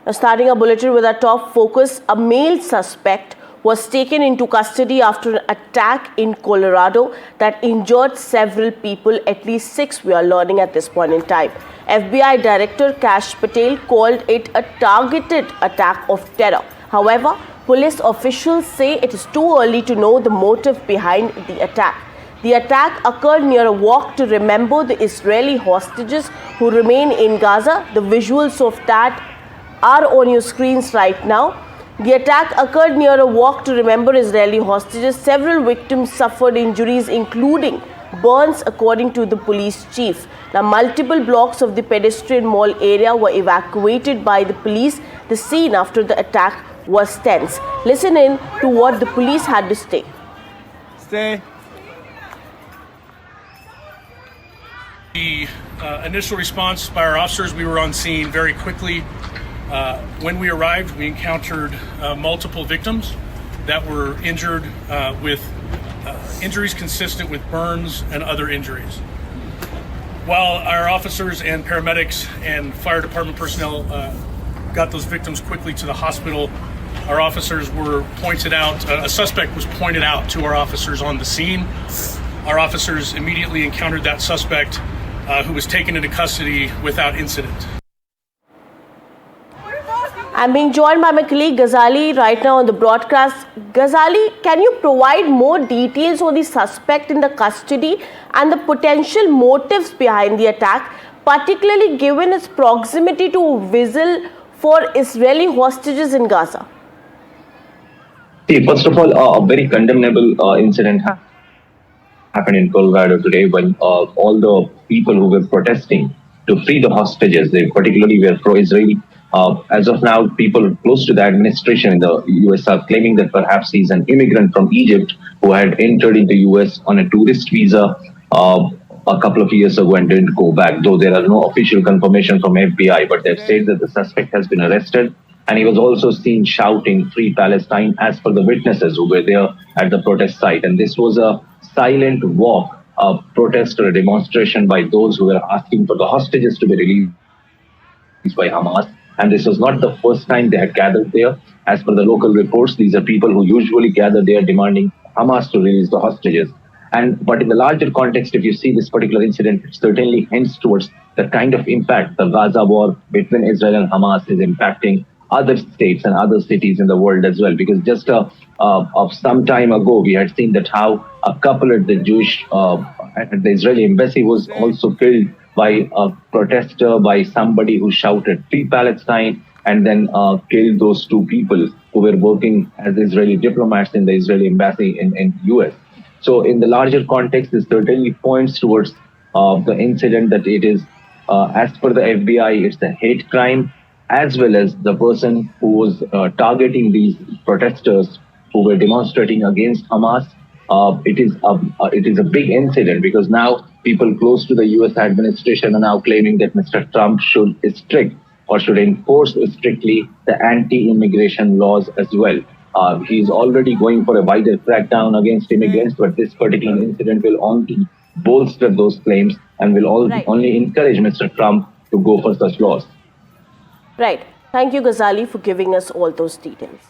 Now, starting a bulletin with our top focus, a male suspect was taken into custody after an attack in Colorado that injured several people, at least 6 we are learning at this point in time. FBI Director Kash Patel called it a targeted attack of terror. However, police officials say it is too early to know the motive behind the attack. The attack occurred near a walk to remember the Israeli hostages who remain in Gaza. The visuals of that are on your screens right now. The attack occurred near a walk to remember Israeli hostages. Several victims suffered injuries, including burns, according to the police chief. Now, multiple blocks of the pedestrian mall area were evacuated by the police. The scene after the attack was tense. Listen in to what the police had to say. The initial response by our officers, we were on scene very quickly. When we arrived, we encountered multiple victims that were injured with injuries consistent with burns and other injuries. While our officers and paramedics and fire department personnel got those victims quickly to the hospital, our officers were pointed out, a suspect was pointed out to our officers on the scene. Our officers immediately encountered that suspect who was taken into custody without incident. I'm being joined by my colleague Ghazali right now on the broadcast. Ghazali, can you provide more details on the suspect in the custody and the potential motives behind the attack, particularly given its proximity to a vessel for Israeli hostages in Gaza? See, first of all, a very condemnable incident happened in Colorado today when all the people who were protesting to free the hostages, they particularly were pro-Israeli. As of now, people close to the administration in the U.S. are claiming that perhaps he's an immigrant from Egypt who had entered into U.S. on a tourist visa a couple of years ago and didn't go back, though there are no official confirmation from FBI, but they've said that the suspect has been arrested. And he was also seen shouting, "Free Palestine," as per the witnesses who were there at the protest site. And this was a silent walk, a protest or a demonstration by those who were asking for the hostages to be released by Hamas. And this was not the first time they had gathered there. As per the local reports, these are people who usually gather there demanding Hamas to release the hostages. But in the larger context, if you see this particular incident, it certainly hints towards the kind of impact the Gaza war between Israel and Hamas is impacting other states and other cities in the world as well. Because just of some time ago, we had seen that how a couple at the at the Israeli embassy was also killed by a protester, by somebody who shouted "Free Palestine," and then killed those two people who were working as Israeli diplomats in the Israeli embassy in US. So in the larger context, this certainly points towards the incident that it is, as per the FBI, it's a hate crime, as well as the person who was targeting these protesters who were demonstrating against Hamas. It is a big incident because now people close to the U.S. administration are now claiming that Mr. Trump should enforce strictly the anti-immigration laws as well. He's already going for a wider crackdown against immigrants, but this particular incident will only bolster those claims and will only encourage Mr. Trump to go for such laws. Right. Thank you, Ghazali, for giving us all those details.